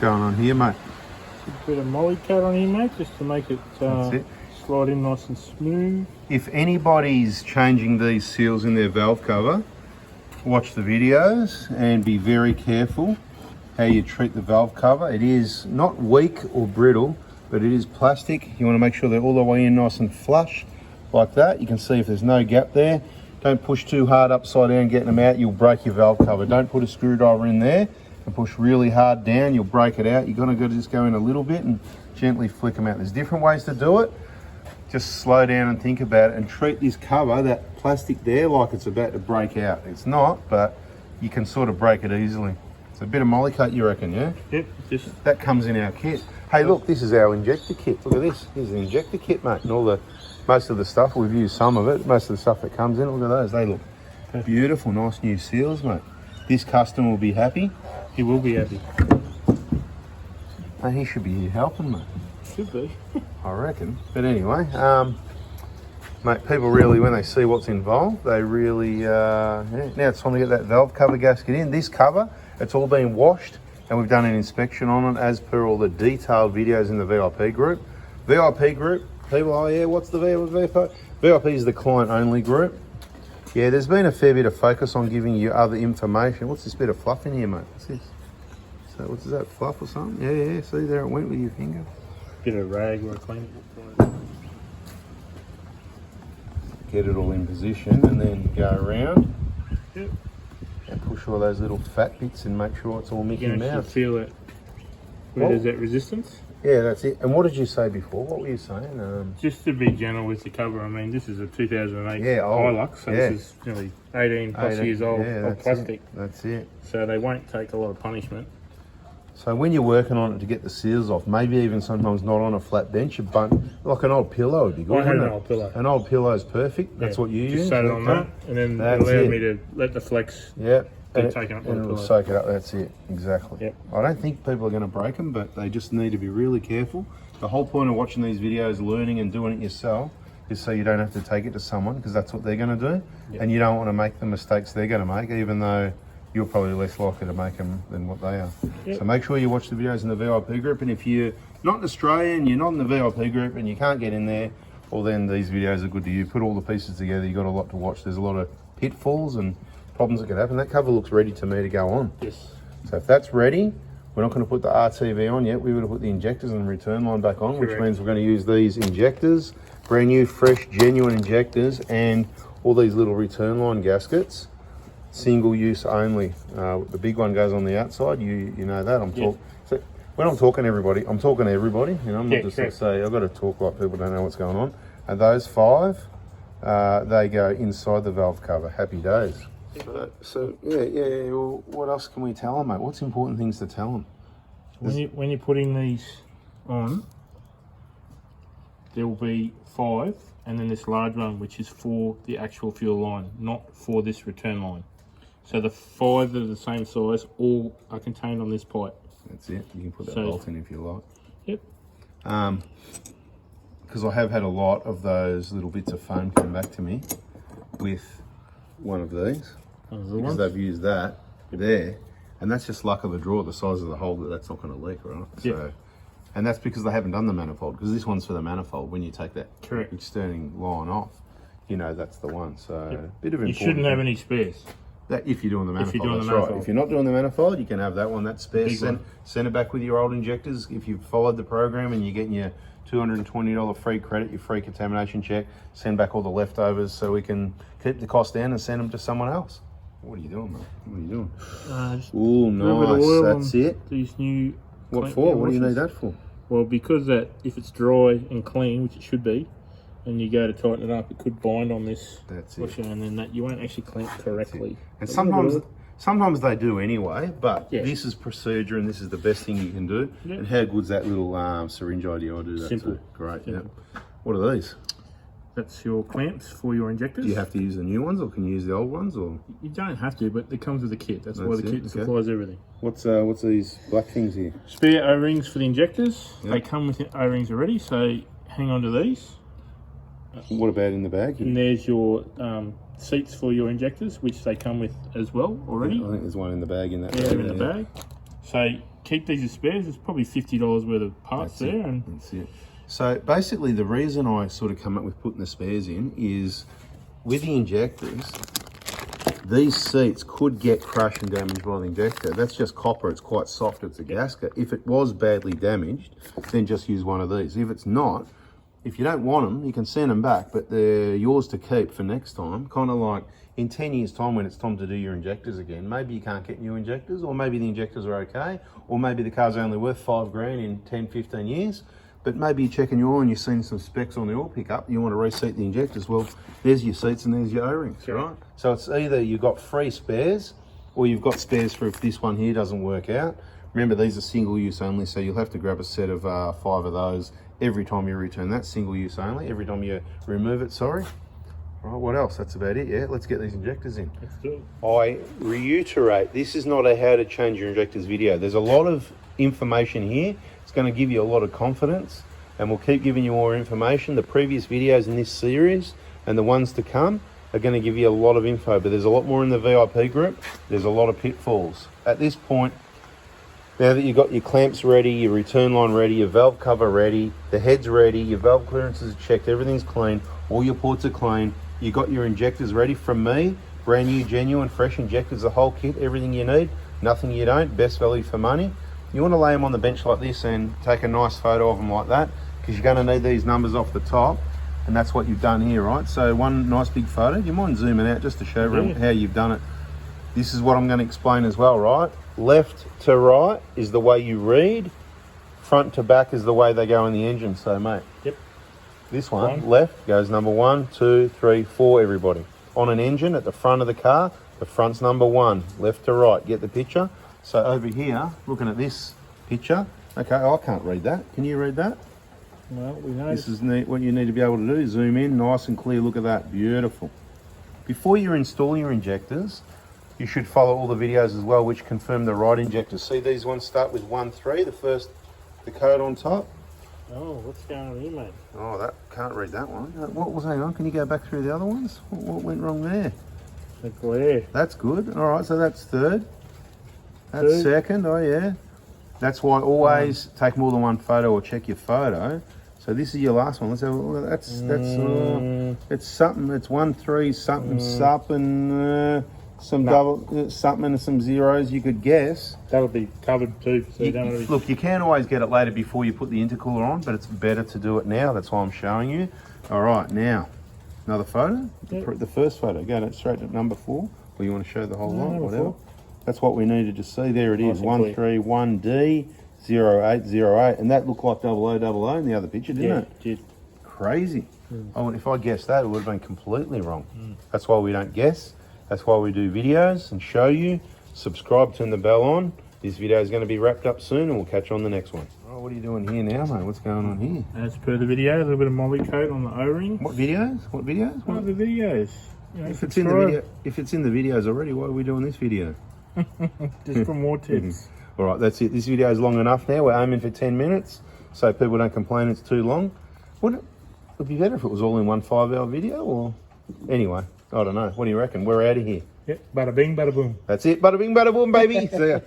going on here, mate? A bit of molly cat on here, mate, just to make it, slide in nice and smooth. If anybody's changing these seals in their valve cover, watch the videos and be very careful how you treat the valve cover. It is not weak or brittle, but it is plastic. You want to make sure they're all the way in nice and flush like that. You can see if there's no gap there. Don't push too hard upside down getting them out, you'll break your valve cover. Don't put a screwdriver in there and push really hard down, you'll break it out. You're gonna just go in a little bit and gently flick them out. There's different ways to do it. Just slow down and think about it and treat this cover, that plastic there, like it's about to break out. It's not, but you can sort of break it easily. It's a bit of molly cut, you reckon, yeah? Yep, just... That comes in our kit. Hey, look, this is our injector kit. Look at this. Here's the injector kit, mate, and all the... Most of the stuff, we've used some of it, most of the stuff that comes in, look at those, they look beautiful, nice new seals, mate. This customer will be happy. He will be happy. And he should be here helping, mate. Should be. I reckon. But anyway, mate, people really, when they see what's involved, they really, now it's time to get that valve cover gasket in. This cover, it's all been washed, and we've done an inspection on it as per all the detailed videos in the VIP group. VIP group, people, oh yeah, what's the VIP? VIP is the client only group. Yeah, there's been a fair bit of focus on giving you other information. What's this bit of fluff in here, mate? What's this? So what's that, fluff or something? Yeah, see there it went with your finger. Bit of rag or a clean it. Get it all in position and then go around. Yep. And push all those little fat bits and make sure it's all Mickey You can Mouse. actually feel it. Where there's that resistance. Yeah, that's it. And what did you say before? What were you saying? Just to be gentle with the cover. I mean, this is a 2008 old. Hilux, so this is nearly 18 plus years old of plastic. That's it. So they won't take a lot of punishment. So when you're working on it to get the seals off, maybe even sometimes not on a flat bench, like an old pillow would be good. I had an old pillow. An old pillow is perfect. That's what you use. Just sat it on that, and then it allowed me to let the flex. Yep. And take it up and it'll soak it up. That's it. Exactly. Yep. I don't think people are going to break them, but they just need to be really careful. The whole point of watching these videos, learning and doing it yourself, is so you don't have to take it to someone, because that's what they're going to do. Yep. And you don't want to make the mistakes they're going to make, even though you're probably less likely to make them than what they are. Yep. So make sure you watch the videos in the VIP group. And if you're not an Australian, you're not in the VIP group and you can't get in there, well then these videos are good to you. Put all the pieces together, you've got a lot to watch. There's a lot of pitfalls and problems that could happen. That cover looks ready to me to go on. Yes. So if that's ready, we're not going to put the RTV on yet. We would have put the injectors and return line back on, which means we're going to use these injectors, brand new, fresh, genuine injectors, and all these little return line gaskets, single use only. The big one goes on the outside. You know that. So when I'm talking to everybody, I'm talking to everybody. You know, I'm not just going to say I've got to talk like people don't know what's going on. And those 5, they go inside the valve cover. Happy days. So yeah. Well, what else can we tell them, mate? What's important things to tell them? When you're putting these on, there will be 5, and then this large one, which is for the actual fuel line, not for this return line. So the 5 that are the same size, all are contained on this pipe. That's it. You can put that bolt in if you like. Yep. Because I have had a lot of those little bits of foam come back to me with one of these. Because they've used that there, and that's just luck of the draw, the size of the hole, that's not going to leak, right? So, and that's because they haven't done the manifold, because this one's for the manifold. When you take that external line off, you know that's the one. So bit of important. You shouldn't have any spares. That if you're doing the manifold, if you're doing that's the manifold. right. If you're not doing the manifold, you can have that one. That's spare. Send it back with your old injectors. If you've followed the program and you're getting your $220 free credit, your free contamination check, send back all the leftovers so we can keep the cost down and send them to someone else. What are you doing, mate? What are you doing? Oh, nice. That's it. These new. What for? What do you need that for? Well, because that if it's dry and clean, which it should be, and you go to tighten it up, it could bind on this washer, and then that you won't actually clamp correctly. And sometimes they do anyway, but this is procedure, and this is the best thing you can do. Yep. And how good's that little syringe idea? I do that too. Great. Simple. Yep. What are these? That's your clamps for your injectors. Do you have to use the new ones, or can you use the old ones, or? You don't have to, but it comes with the kit. That's why the kit supplies everything. What's these black things here? Spare O-rings for the injectors. Yep. They come with O-rings already, so hang on to these. What about in the bag? And there's your seats for your injectors, which they come with as well already. Yeah, I think there's one in the bag in that bag. Yeah, they're in the bag. So keep these as spares. It's probably $50 worth of parts there. And that's it. So basically the reason I sort of come up with putting the spares in is with the injectors, these seats could get crushed and damaged by the injector. That's just copper, it's quite soft, it's a gasket. If it was badly damaged, then just use one of these. If it's not, if you don't want them, you can send them back, but they're yours to keep for next time. Kind of like in 10 years time when it's time to do your injectors again, maybe you can't get new injectors, or maybe the injectors are okay, or maybe the car's only worth 5 grand in 10, 15 years. But maybe you're checking your oil and you've seen some specs on the oil pickup, you want to reseat the injectors. Well, there's your seats and there's your O-rings, right? So it's either you've got free spares or you've got spares for if this one here doesn't work out. Remember, these are single use only, so you'll have to grab a set of 5 of those every time you return. That's single use only, every time you remove it, sorry. Right, what else? That's about it, yeah? Let's get these injectors in. let's do it. I reiterate, this is not a how to change your injectors video. There's a lot of information here. It's going to give you a lot of confidence, and we'll keep giving you more information. The previous videos in this series and the ones to come are going to give you a lot of info, but there's a lot more in the VIP group. There's a lot of pitfalls. At this point, now that you've got your clamps ready, your return line ready, your valve cover ready, the head's ready, your valve clearances are checked, everything's clean, all your ports are clean, you got your injectors ready from me, brand new, genuine, fresh injectors, the whole kit, everything you need, nothing you don't, best value for money. You want to lay them on the bench like this and take a nice photo of them like that, because you're going to need these numbers off the top, and that's what you've done here, right? So one nice big photo. Do you mind zooming out just to show everyone how you've done it? This is what I'm going to explain as well, right? Left to right is the way you read, front to back is the way they go in the engine. So mate, Yep. this one, left goes number 1, 2, 3, 4, everybody. On an engine at the front of the car, the front's number 1, left to right, get the picture? So over here, looking at this picture, okay, I can't read that. Can you read that? Well, we know. This is what you need to be able to do. Zoom in, nice and clear, look at that, beautiful. Before you install your injectors, you should follow all the videos as well, which confirm the right injectors. See, these ones start with 1-3, the code on top. Oh, what's going on here, mate? Oh, that can't read that one. What was, hang on, can you go back through the other ones? What went wrong there? The glare. That's good. All right, so that's third. That's second, oh yeah. That's why always take more than one photo or check your photo. So this is your last one. Let's have a look. That's it's something. It's 1-3 something something. Some double something and some zeros. You could guess. That'll be covered too. So you don't really... Look, you can always get it later before you put the intercooler on, but it's better to do it now. That's why I'm showing you. All right, now another photo. Yep. The first photo. Go straight to number 4. Or you want to show the whole lot, whatever. 4. That's what we needed to see. There it is. 131D 0808, and that looked like 0000 in the other picture, didn't it? It did. Crazy. Oh, if I guessed that, it would have been completely wrong. That's why we don't guess. That's why we do videos and show you. Subscribe, turn the bell on. This video is going to be wrapped up soon, and we'll catch you on the next one. Oh, what are you doing here now, mate? What's going on here? As per the video, a little bit of molly coat on the O-ring. What videos? What videos? What the videos? You know, if it's in the video, if it's in the videos already, why are we doing this video? Just for more tips. All right, that's it. This video is long enough now. We're aiming for 10 minutes, so people don't complain it's too long. Would it be better if it was all in one 5-hour video, or anyway? I don't know. What do you reckon? We're out of here. Yep. Bada bing, bada boom. That's it. Bada bing, bada boom, baby. See ya.